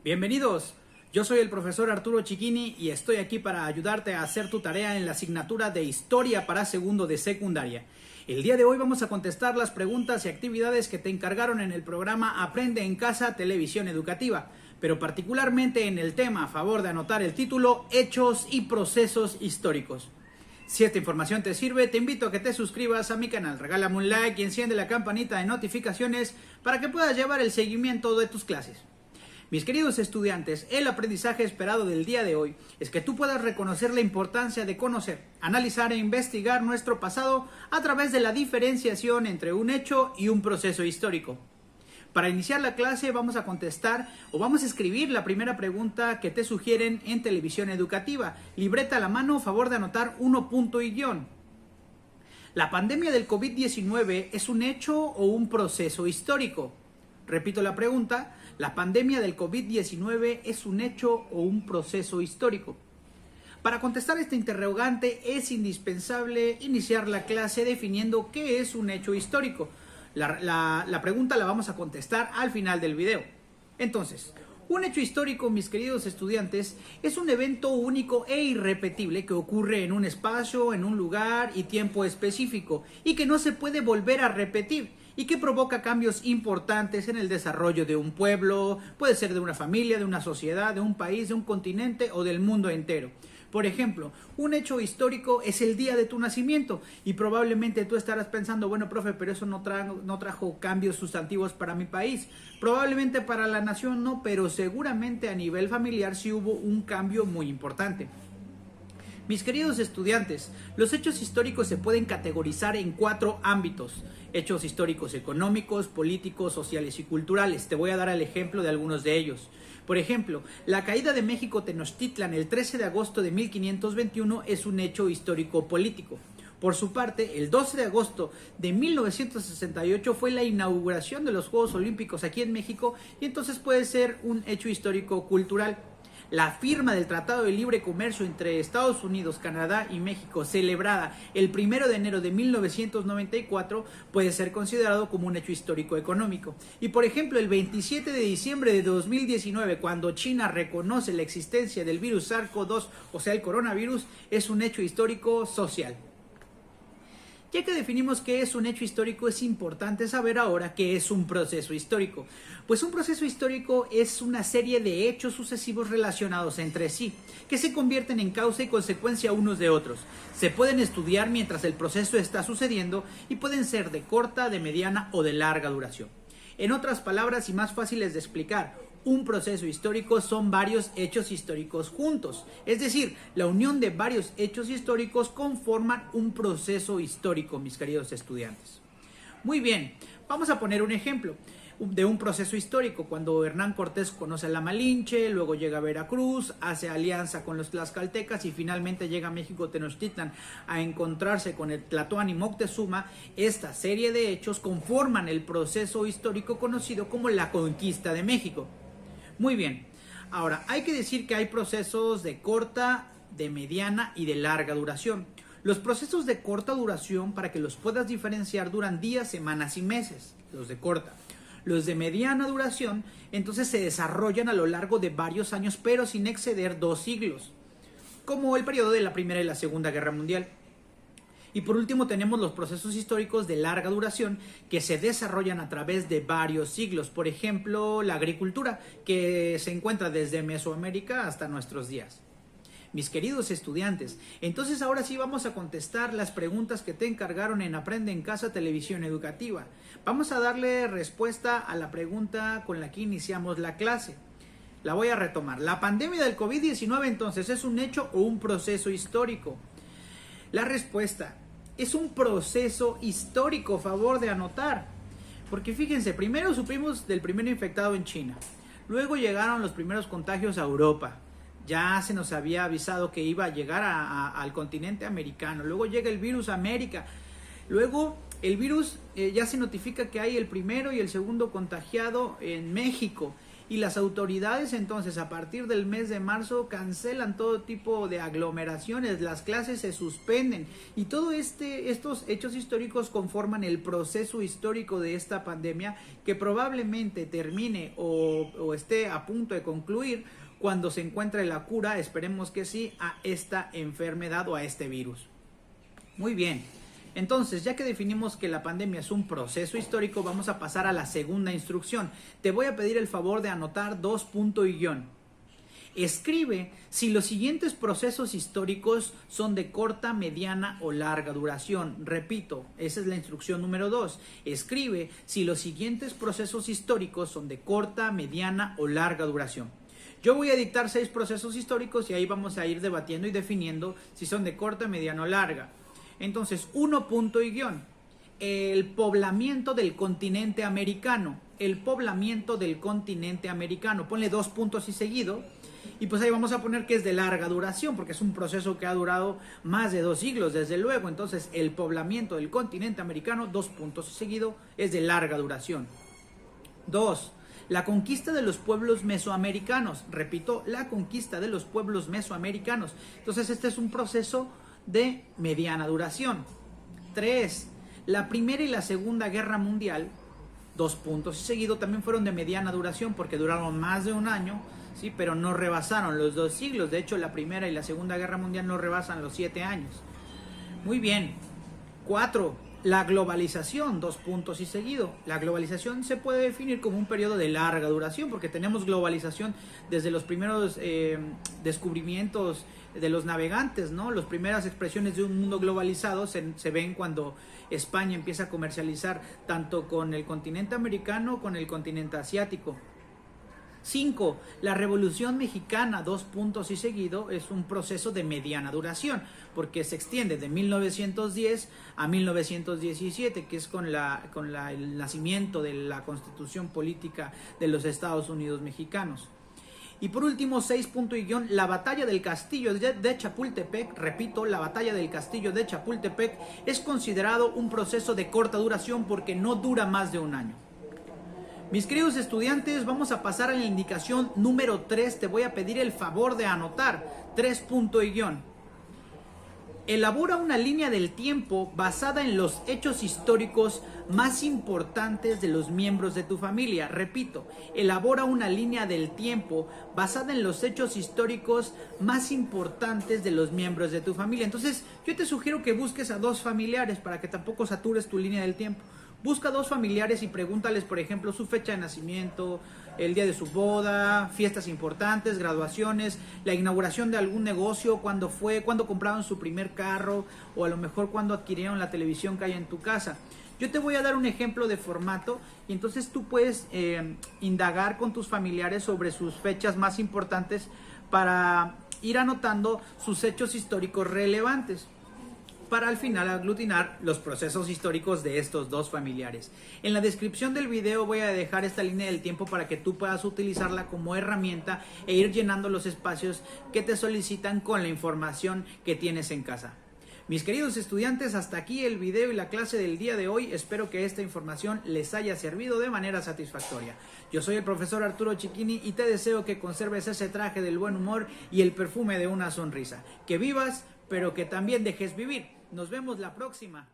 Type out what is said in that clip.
Bienvenidos, yo soy el profesor Arturo Chiquini y estoy aquí para ayudarte a hacer tu tarea en la asignatura de Historia para segundo de secundaria. El día de hoy vamos a contestar las preguntas y actividades que te encargaron en el programa Aprende en Casa Televisión Educativa, pero particularmente en el tema, a favor de anotar el título, Hechos y Procesos Históricos. Si esta información te sirve, te invito a que te suscribas a mi canal, regálame un like y enciende la campanita de notificaciones para que puedas llevar el seguimiento de tus clases. Mis queridos estudiantes, el aprendizaje esperado del día de hoy es que tú puedas reconocer la importancia de conocer, analizar e investigar nuestro pasado a través de la diferenciación entre un hecho y un proceso histórico. Para iniciar la clase vamos a contestar o vamos a escribir la primera pregunta que te sugieren en televisión educativa. Libreta a la mano, favor de anotar 1 punto y guión. ¿La pandemia del COVID-19 es un hecho o un proceso histórico? Repito la pregunta, ¿la pandemia del COVID-19 es un hecho o un proceso histórico? Para contestar este interrogante es indispensable iniciar la clase definiendo qué es un hecho histórico. La pregunta la vamos a contestar al final del video. Entonces, un hecho histórico, mis queridos estudiantes, es un evento único e irrepetible que ocurre en un espacio, en un lugar y tiempo específico y que no se puede volver a repetir y que provoca cambios importantes en el desarrollo de un pueblo, puede ser de una familia, de una sociedad, de un país, de un continente o del mundo entero. Por ejemplo, un hecho histórico es el día de tu nacimiento y probablemente tú estarás pensando, bueno, profe, pero eso no trajo cambios sustantivos para mi país. Probablemente para la nación no, pero seguramente a nivel familiar sí hubo un cambio muy importante. Mis queridos estudiantes, los hechos históricos se pueden categorizar en 4 ámbitos. Hechos históricos económicos, políticos, sociales y culturales. Te voy a dar el ejemplo de algunos de ellos. Por ejemplo, la caída de México Tenochtitlan el 13 de agosto de 1521 es un hecho histórico político. Por su parte, el 12 de agosto de 1968 fue la inauguración de los Juegos Olímpicos aquí en México y entonces puede ser un hecho histórico cultural. La firma del Tratado de Libre Comercio entre Estados Unidos, Canadá y México, celebrada el 1 de enero de 1994, puede ser considerado como un hecho histórico económico. Y por ejemplo, el 27 de diciembre de 2019, cuando China reconoce la existencia del virus SARS-CoV-2, o sea, el coronavirus, es un hecho histórico social. Ya que definimos qué es un hecho histórico, es importante saber ahora qué es un proceso histórico. Pues un proceso histórico es una serie de hechos sucesivos relacionados entre sí, que se convierten en causa y consecuencia unos de otros. Se pueden estudiar mientras el proceso está sucediendo y pueden ser de corta, de mediana o de larga duración. En otras palabras y más fáciles de explicar, un proceso histórico son varios hechos históricos juntos, es decir, la unión de varios hechos históricos conforman un proceso histórico, mis queridos estudiantes. Muy bien, vamos a poner un ejemplo de un proceso histórico, cuando Hernán Cortés conoce a la Malinche, luego llega a Veracruz, hace alianza con los tlaxcaltecas y finalmente llega a México Tenochtitlan a encontrarse con el Tlatoani Moctezuma. Esta serie de hechos conforman el proceso histórico conocido como la conquista de México. Muy bien, ahora hay que decir que hay procesos de corta, de mediana y de larga duración. Los procesos de corta duración, para que los puedas diferenciar, duran días, semanas y meses, los de corta. Los de mediana duración, entonces se desarrollan a lo largo de varios años, pero sin exceder 2 siglos, como el periodo de la Primera y la Segunda Guerra Mundial. Y por último tenemos los procesos históricos de larga duración que se desarrollan a través de varios siglos. Por ejemplo, la agricultura, que se encuentra desde Mesoamérica hasta nuestros días. Mis queridos estudiantes, entonces ahora sí vamos a contestar las preguntas que te encargaron en Aprende en Casa Televisión Educativa. Vamos a darle respuesta a la pregunta con la que iniciamos la clase. La voy a retomar. ¿La pandemia del COVID-19 entonces es un hecho o un proceso histórico? La respuesta: es un proceso histórico, favor de anotar. Porque fíjense, primero supimos del primer infectado en China. Luego llegaron los primeros contagios a Europa. Ya se nos había avisado que iba a llegar al continente americano. Luego llega el virus a América. Luego el virus ya se notifica que hay el primero y el segundo contagiado en México. y las autoridades entonces a partir del mes de marzo cancelan todo tipo de aglomeraciones, las clases se suspenden y todo estos hechos históricos conforman el proceso histórico de esta pandemia que probablemente termine o esté a punto de concluir cuando se encuentre la cura, esperemos que sí, a esta enfermedad o a este virus. Muy bien. Entonces, ya que definimos que la pandemia es un proceso histórico, vamos a pasar a la segunda instrucción. Te voy a pedir el favor de anotar 2 puntos y guión. Escribe si los siguientes procesos históricos son de corta, mediana o larga duración. Repito, esa es la instrucción número 2. Escribe si los siguientes procesos históricos son de corta, mediana o larga duración. Yo voy a dictar 6 procesos históricos y ahí vamos a ir debatiendo y definiendo si son de corta, mediana o larga. Entonces, 1 punto y guión. El poblamiento del continente americano. El poblamiento del continente americano. Ponle 2 puntos y seguido. Y pues ahí vamos a poner que es de larga duración, porque es un proceso que ha durado más de 2 siglos, desde luego. Entonces, el poblamiento del continente americano, 2 puntos y seguido, es de larga duración. 2. La conquista de los pueblos mesoamericanos. Repito, la conquista de los pueblos mesoamericanos. Entonces, este es un proceso de mediana duración. 3. La Primera y la Segunda Guerra Mundial, 2 puntos y seguido, también fueron de mediana duración porque duraron más de un año, ¿sí? Pero no rebasaron los 2 siglos. De hecho, la Primera y la Segunda Guerra Mundial no rebasan los 7 años. Muy bien. 4. La globalización, 2 puntos y seguido. La globalización se puede definir como un periodo de larga duración porque tenemos globalización desde los primeros descubrimientos de los navegantes, ¿no? Las primeras expresiones de un mundo globalizado se ven cuando España empieza a comercializar tanto con el continente americano como con el continente asiático. 5. La Revolución Mexicana, 2 puntos y seguido, es un proceso de mediana duración, porque se extiende de 1910 a 1917, que es con el nacimiento de la Constitución Política de los Estados Unidos Mexicanos. Y por último, 6 puntos y guión, la Batalla del Castillo de Chapultepec, repito, la Batalla del Castillo de Chapultepec es considerado un proceso de corta duración porque no dura más de un año. Mis queridos estudiantes, vamos a pasar a la indicación número 3. Te voy a pedir el favor de anotar 3 puntos y guión. Elabora una línea del tiempo basada en los hechos históricos más importantes de los miembros de tu familia. Repito, elabora una línea del tiempo basada en los hechos históricos más importantes de los miembros de tu familia. Entonces, yo te sugiero que busques a 2 familiares para que tampoco satures tu línea del tiempo. Busca 2 familiares y pregúntales, por ejemplo, su fecha de nacimiento, el día de su boda, fiestas importantes, graduaciones, la inauguración de algún negocio, cuándo fue, cuándo compraron su primer carro o a lo mejor cuándo adquirieron la televisión que hay en tu casa. Yo te voy a dar un ejemplo de formato y entonces tú puedes indagar con tus familiares sobre sus fechas más importantes para ir anotando sus hechos históricos relevantes, para al final aglutinar los procesos históricos de estos 2 familiares. En la descripción del video voy a dejar esta línea del tiempo para que tú puedas utilizarla como herramienta e ir llenando los espacios que te solicitan con la información que tienes en casa. Mis queridos estudiantes, hasta aquí el video y la clase del día de hoy. Espero que esta información les haya servido de manera satisfactoria. Yo soy el profesor Arturo Cicchini y te deseo que conserves ese traje del buen humor y el perfume de una sonrisa. Que vivas, pero que también dejes vivir. Nos vemos la próxima.